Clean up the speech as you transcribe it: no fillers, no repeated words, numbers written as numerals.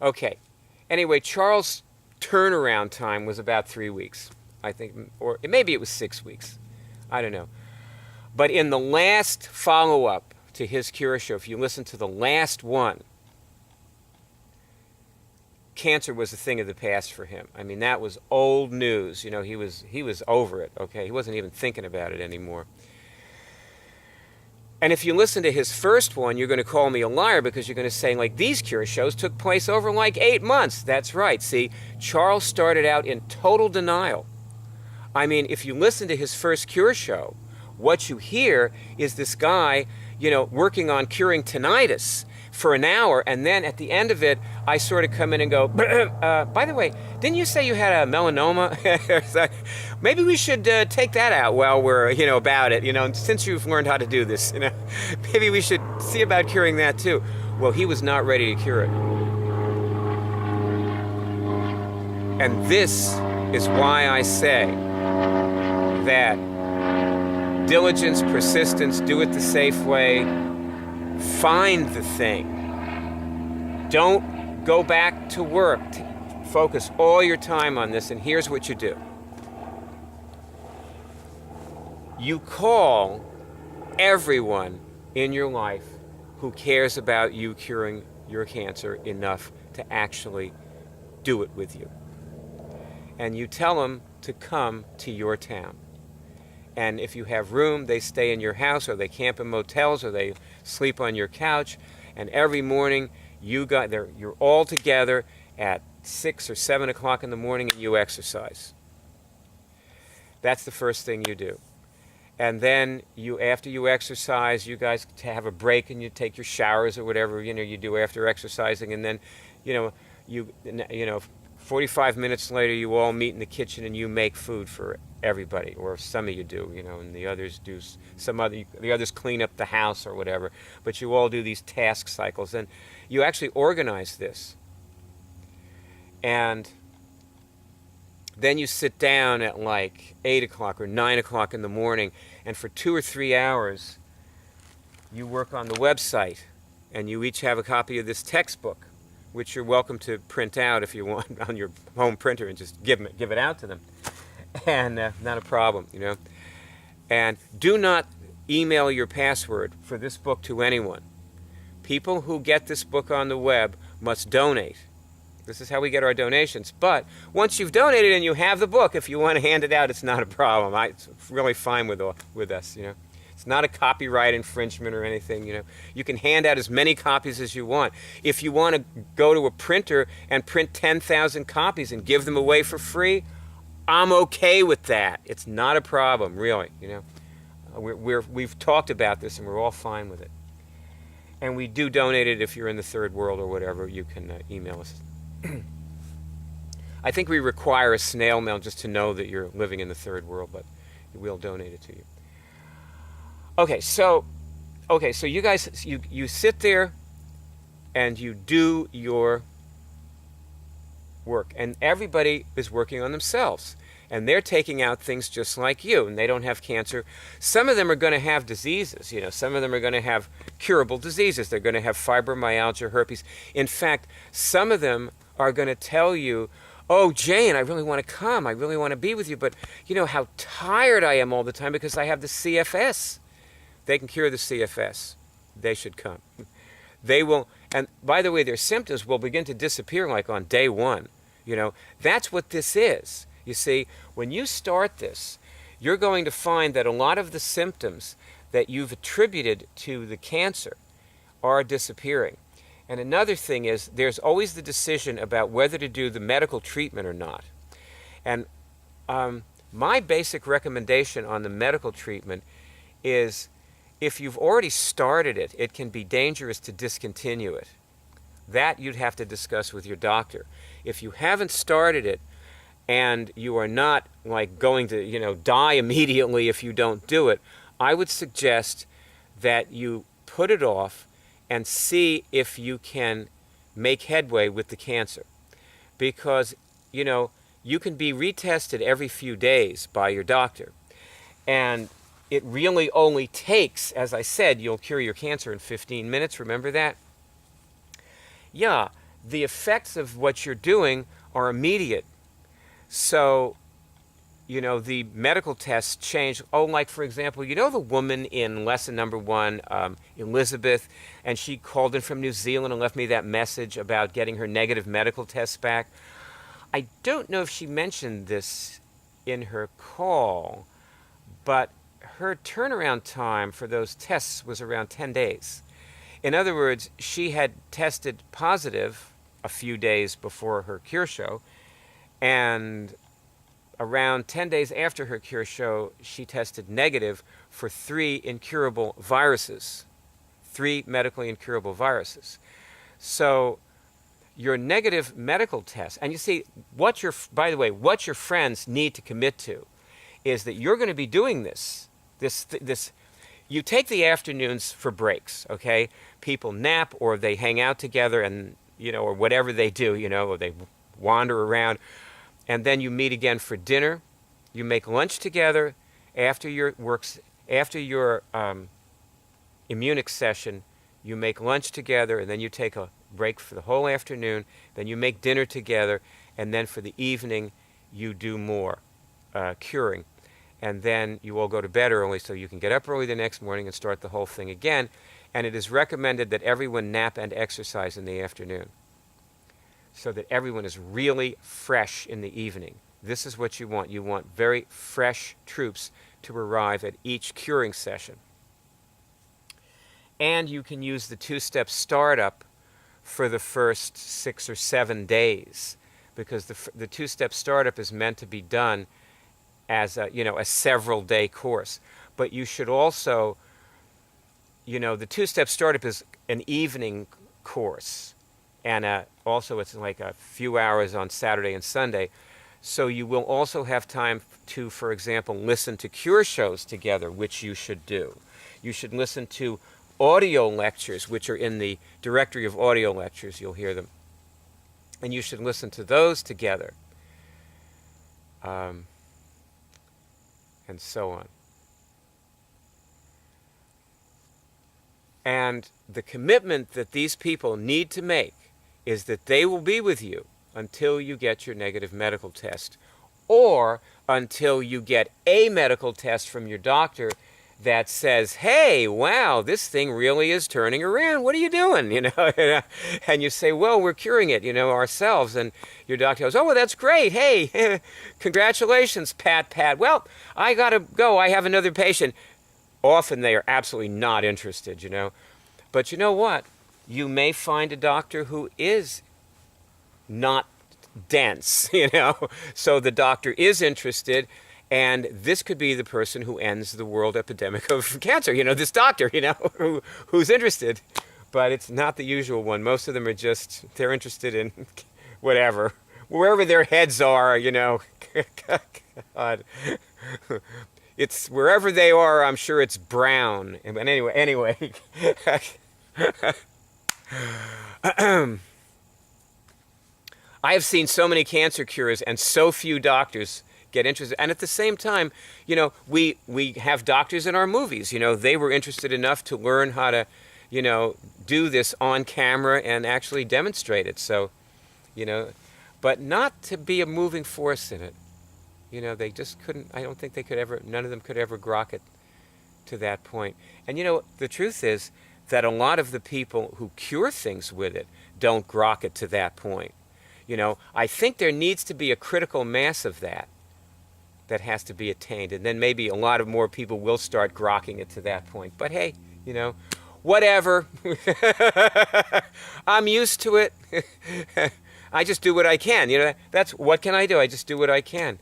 Okay. Anyway, Charles' turnaround time was about 3 weeks, I think, or maybe it was 6 weeks. I don't know. But in the last follow-up to his cure show, if you listen to the last one, cancer was a thing of the past for him. I mean, that was old news. You know, he was over it, okay? He wasn't even thinking about it anymore. And if you listen to his first one, you're going to call me a liar because you're going to say, like, these cure shows took place over like 8 months. That's right. See, Charles started out in total denial. I mean, if you listen to his first cure show, what you hear is this guy, you know, working on curing tinnitus for an hour, and then at the end of it, I sort of come in and go, by the way, didn't you say you had a melanoma? Maybe we should take that out while we're, you know, about it, you know, since you've learned how to do this, you know, maybe we should see about curing that too. Well, he was not ready to cure it. And this is why I say that diligence, persistence, do it the safe way, find the thing. Don't go back to work. Focus all your time on this, and here's what you do. You call everyone in your life who cares about you curing your cancer enough to actually do it with you. And you tell them to come to your town. And if you have room, they stay in your house, or they camp in motels, or they sleep on your couch. And every morning, you're all together at 6 or 7 o'clock in the morning, and you exercise. That's the first thing you do. And then after you exercise, you guys have a break, and you take your showers or whatever you do after exercising. And then, 45 minutes later, you all meet in the kitchen and you make food for everybody, or some of you do, and the others do the others clean up the house or whatever. But you all do these task cycles, and you actually organize this. And then you sit down at like 8 o'clock or 9 o'clock in the morning, and for 2 or 3 hours, you work on the website, and you each have a copy of this textbook, which you're welcome to print out if you want on your home printer and just give it out to them. And not a problem, And do not email your password for this book to anyone. People who get this book on the web must donate. This is how we get our donations. But once you've donated and you have the book, if you want to hand it out, it's not a problem. It's really fine with us, It's not a copyright infringement or anything, You can hand out as many copies as you want. If you want to go to a printer and print 10,000 copies and give them away for free, I'm okay with that. It's not a problem, really, We've talked about this and we're all fine with it. And we do donate it if you're in the third world or whatever. You can email us. I think we require a snail mail just to know that you're living in the third world, but we'll donate it to you. Okay, so you guys, you sit there and you do your work, and everybody is working on themselves, and they're taking out things just like you, and they don't have cancer. Some of them are going to have diseases, Some of them are going to have curable diseases. They're going to have fibromyalgia, herpes. In fact, some of them are going to tell you, oh, Jane, I really want to come. I really want to be with you, but how tired I am all the time because I have the CFS. They can cure the CFS. They should come. They will, and by the way, their symptoms will begin to disappear like on day one. That's what this is. You see, when you start this, you're going to find that a lot of the symptoms that you've attributed to the cancer are disappearing. And another thing is, there's always the decision about whether to do the medical treatment or not. And my basic recommendation on the medical treatment is, if you've already started it, it can be dangerous to discontinue it. That you'd have to discuss with your doctor. If you haven't started it and you are not like going to, die immediately if you don't do it, I would suggest that you put it off and see if you can make headway with the cancer. Because, you can be retested every few days by your doctor. And it really only takes, as I said, you'll cure your cancer in 15 minutes. Remember that? Yeah, the effects of what you're doing are immediate. So, the medical tests change. Oh, like, for example, the woman in lesson number 1, Elizabeth, and she called in from New Zealand and left me that message about getting her negative medical tests back. I don't know if she mentioned this in her call, but her turnaround time for those tests was around 10 days. In other words, she had tested positive a few days before her cure show, and around 10 days after her cure show, she tested negative for 3 incurable viruses, 3 medically incurable viruses. So your negative medical test, and you see, by the way, what your friends need to commit to is that you're going to be doing this. You take the afternoons for breaks, okay? People nap, or they hang out together, and or whatever they do, or they wander around, and then you meet again for dinner. You make lunch together after your immunic session. You make lunch together, and then you take a break for the whole afternoon. Then you make dinner together, and then for the evening you do more curing. And then you all go to bed early so you can get up early the next morning and start the whole thing again. And it is recommended that everyone nap and exercise in the afternoon so that everyone is really fresh in the evening. This is what you want. You want very fresh troops to arrive at each curing session. And you can use the 2-step startup for the first 6 or 7 days, because the 2-step startup is meant to be done as a several-day course. But you should also, the 2-step startup is an evening course, and also it's like a few hours on Saturday and Sunday. So you will also have time to, for example, listen to cure shows together, which you should do. You should listen to audio lectures, which are in the directory of audio lectures. You'll hear them. And you should listen to those together. And so on. And the commitment that these people need to make is that they will be with you until you get your negative medical test, or until you get a medical test from your doctor that says, hey, wow, this thing really is turning around. What are you doing? And you say, well, we're curing it, ourselves. And your doctor goes, oh, well, that's great. Hey, congratulations, pat, pat. Well, I got to go. I have another patient. Often they are absolutely not interested, But you know what? You may find a doctor who is not dense, So the doctor is interested. And this could be the person who ends the world epidemic of cancer, this doctor, who's interested. But it's not the usual one. Most of them are they're interested in whatever, wherever their heads are, God. It's wherever they are, I'm sure it's brown. But anyway. I have seen so many cancer cures and so few doctors get interested. And at the same time, we have doctors in our movies. They were interested enough to learn how to, do this on camera and actually demonstrate it. So, but not to be a moving force in it. They just couldn't, I don't think they could ever, none of them could ever grok it to that point. And the truth is that a lot of the people who cure things with it don't grok it to that point. I think there needs to be a critical mass of that has to be attained. And then maybe a lot of more people will start grokking it to that point. But hey, whatever. I'm used to it. I just do what I can. That's what can I do? I just do what I can.